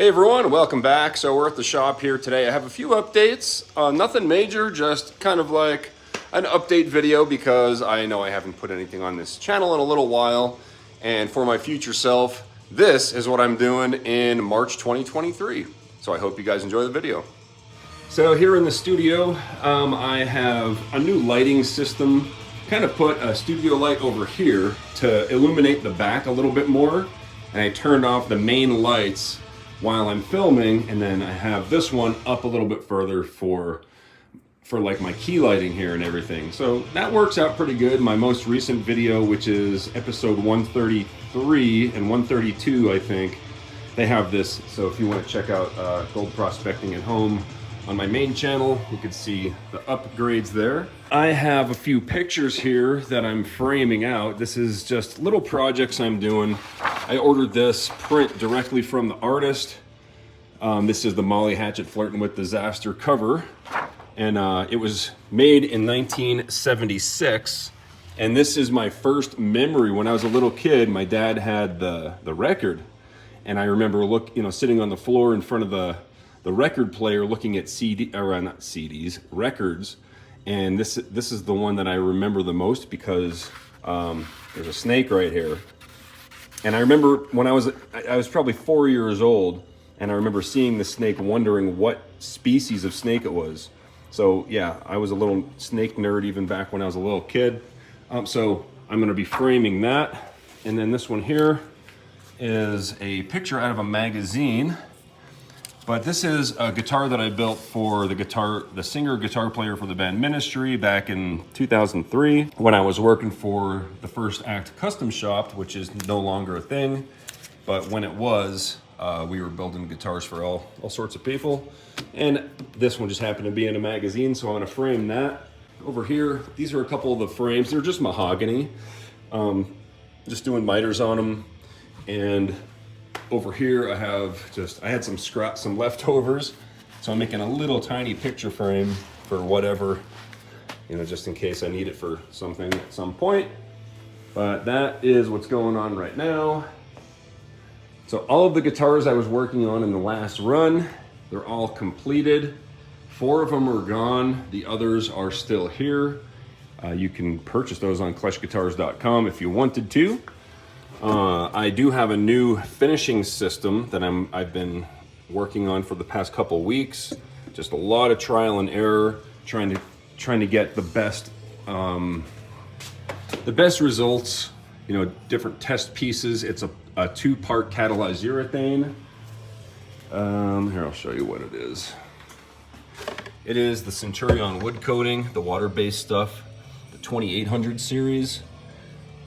Hey everyone, welcome back. So we're at the shop here today. I have a few updates, nothing major, just kind of like an update video because I know I haven't put anything on this channel in a little while. And for my future self, this is what I'm doing in March 2023. So I hope you guys enjoy the video. So here in the studio, I have a new lighting system. Kind of put a studio light over here to illuminate the back a little bit more. And I turned off the main lights while I'm filming, and then I have this one up a little bit further for like my key lighting here and everything. So that works out pretty good. My most recent video, which is episode 133 and 132, I think, they have this. So if you want to check out gold prospecting at home on my main channel, you can see the upgrades there. I have a few pictures here that I'm framing out. This is just little projects I'm doing. I ordered this print directly from the artist. This is the Molly Hatchet Flirting with Disaster cover. And it was made in 1976. And this is my first memory. When I was a little kid, my dad had the record. And I remember sitting on the floor in front of the record player looking at not CDs, records. And this is the one that I remember the most because there's a snake right here. And I remember when I was probably 4 years old, and I remember seeing the snake, wondering what species of snake it was. So yeah, I was a little snake nerd even back when I was a little kid. So I'm gonna be framing that. And then this one here is a picture out of a magazine. But this is a guitar that I built for the singer guitar player for the band Ministry back in 2003 when I was working for the First Act Custom Shop, which is no longer a thing. But when it was, we were building guitars for all sorts of people. And this one just happened to be in a magazine, so I'm gonna frame that. Over here, these are a couple of the frames. They're just mahogany. Just doing miters on them. And over here I had some leftovers, so I'm making a little tiny picture frame for whatever, just in case I need it for something at some point. But that is what's going on right now. So all of the guitars I was working on in the last run, they're all completed. 4 of them are gone, the others are still here. You can purchase those on KleshGuitars.com if you wanted to. I do have a new finishing system that I've been working on for the past couple weeks. Just a lot of trial and error, trying to get the best results. Different test pieces. It's a 2-part catalyzed urethane. Here, I'll show you what it is. It is the Centurion wood coating, the water-based stuff, the 2800 series.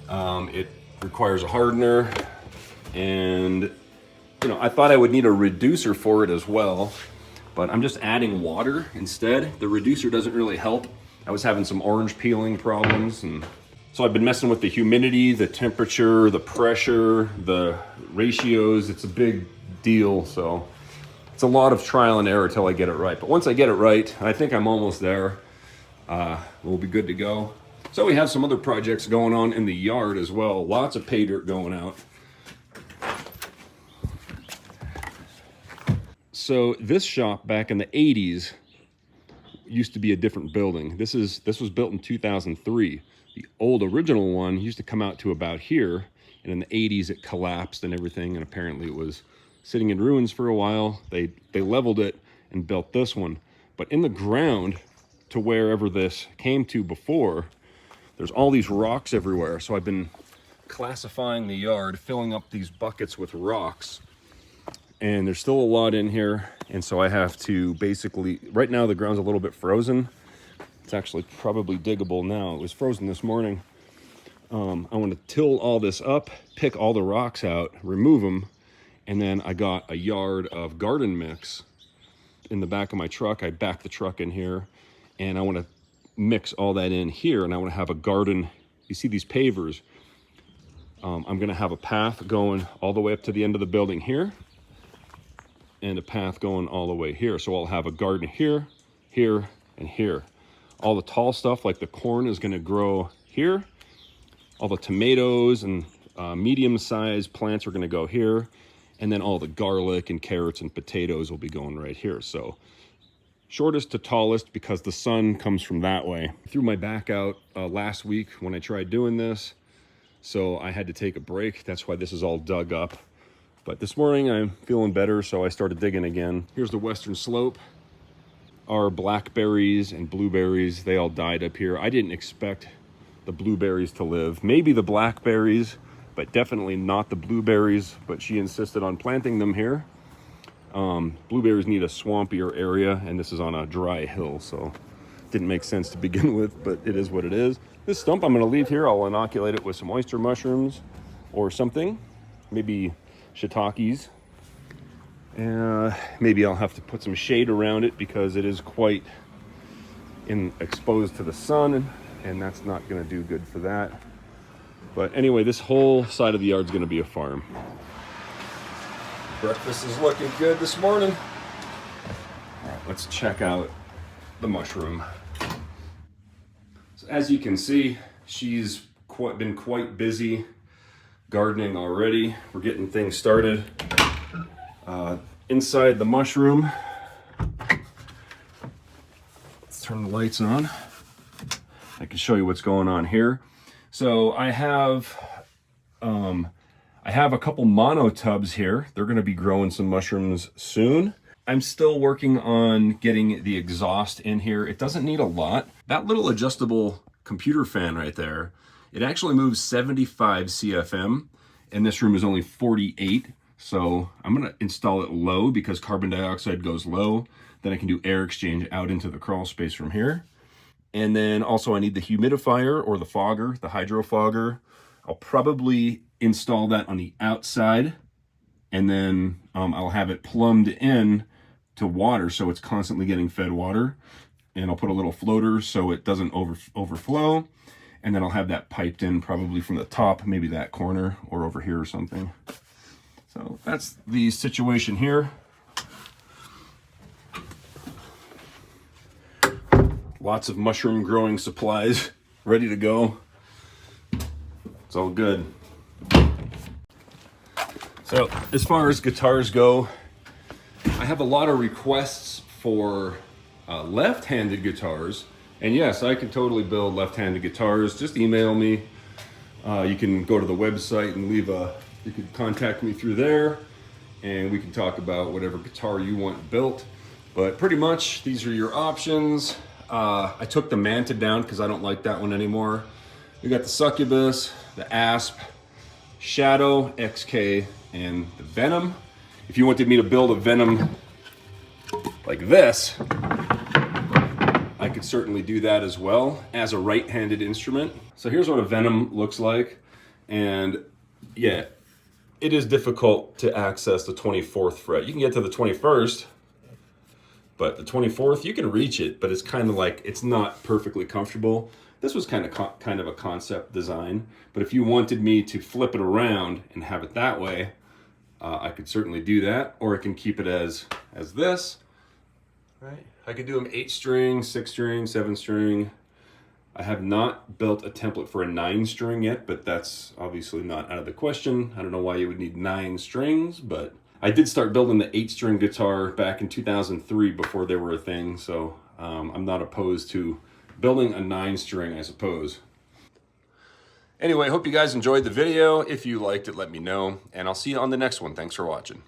It requires a hardener, and I thought I would need a reducer for it as well, but I'm just adding water instead. The reducer doesn't really help. I was having some orange peeling problems, and so I've been messing with the humidity, the temperature, the pressure, the ratios. It's a big deal, so it's a lot of trial and error till I get it right. But once I get it right, and I think I'm almost there, we'll be good to go. So we have some other projects going on in the yard as well. Lots of pay dirt going out. So this shop back in the 80s used to be a different building. This was built in 2003. The old original one used to come out to about here, and in the 80s it collapsed and everything, and apparently it was sitting in ruins for a while. They leveled it and built this one. But in the ground to wherever this came to before, there's all these rocks everywhere. So I've been classifying the yard, filling up these buckets with rocks. And there's still a lot in here. And so I have to basically, right now the ground's a little bit frozen. It's actually probably diggable now. It was frozen this morning. I want to till all this up, pick all the rocks out, remove them. And then I got a yard of garden mix in the back of my truck. I backed the truck in here, and I want to mix all that in here, and I want to have a garden. You see these pavers? I'm going to have a path going all the way up to the end of the building here, and a path going all the way here. So I'll have a garden here, here, and here. All the tall stuff like the corn is going to grow here. All the tomatoes and medium-sized plants are going to go here, And then all the garlic and carrots and potatoes will be going right here. So shortest to tallest because the sun comes from that way. I threw my back out last week when I tried doing this, so I had to take a break. That's why this is all dug up. But this morning I'm feeling better, so I started digging again. Here's the western slope. Our blackberries and blueberries, they all died up here. I didn't expect the blueberries to live. Maybe the blackberries, but definitely not the blueberries. But she insisted on planting them here. Blueberries need a swampier area, and this is on a dry hill, so it didn't make sense to begin with, but it is what it is. This stump I'm gonna leave here. I'll inoculate it with some oyster mushrooms or something, maybe shiitakes. Maybe I'll have to put some shade around it because it is quite exposed to the sun, and that's not gonna do good for that. But anyway, this whole side of the yard is gonna be a farm. Breakfast is looking good this morning. All right, let's check out the mushroom. So as you can see, she's been quite busy gardening already. We're getting things started. Inside the mushroom, let's turn the lights on. I can show you what's going on here. So I have a couple mono tubs here. They're going to be growing some mushrooms soon. I'm still working on getting the exhaust in here. It doesn't need a lot. That little adjustable computer fan right there, it actually moves 75 CFM, and this room is only 48. So I'm going to install it low because carbon dioxide goes low. Then I can do air exchange out into the crawl space from here. And then also I need the humidifier or the fogger, the hydro fogger. I'll probably install that on the outside, and then I'll have it plumbed in to water so it's constantly getting fed water. And I'll put a little floater so it doesn't overflow. And then I'll have that piped in probably from the top, maybe that corner or over here or something. So that's the situation here. Lots of mushroom growing supplies ready to go. It's all good. So as far as guitars go, I have a lot of requests for left-handed guitars. And yes, I can totally build left-handed guitars. Just email me. You can go to the website and you can contact me through there, and we can talk about whatever guitar you want built. But pretty much these are your options. I took the Manta down because I don't like that one anymore. We got the Succubus, the Asp, Shadow, XK, and the Venom. If you wanted me to build a Venom like this, I could certainly do that as well as a right-handed instrument. So here's what a Venom looks like. And yeah, it is difficult to access the 24th fret. You can get to the 21st, but the 24th, you can reach it, but it's kind of like, it's not perfectly comfortable. This was kind of a concept design, but if you wanted me to flip it around and have it that way, I could certainly do that, or I can keep it as this, right? I could do them 8-string, 6-string, 7-string. I have not built a template for a 9-string yet, but that's obviously not out of the question. I don't know why you would need 9 strings, but I did start building the 8-string guitar back in 2003 before they were a thing, so I'm not opposed to building a 9-string, I suppose. Anyway, hope you guys enjoyed the video. If you liked it, let me know, and I'll see you on the next one. Thanks for watching.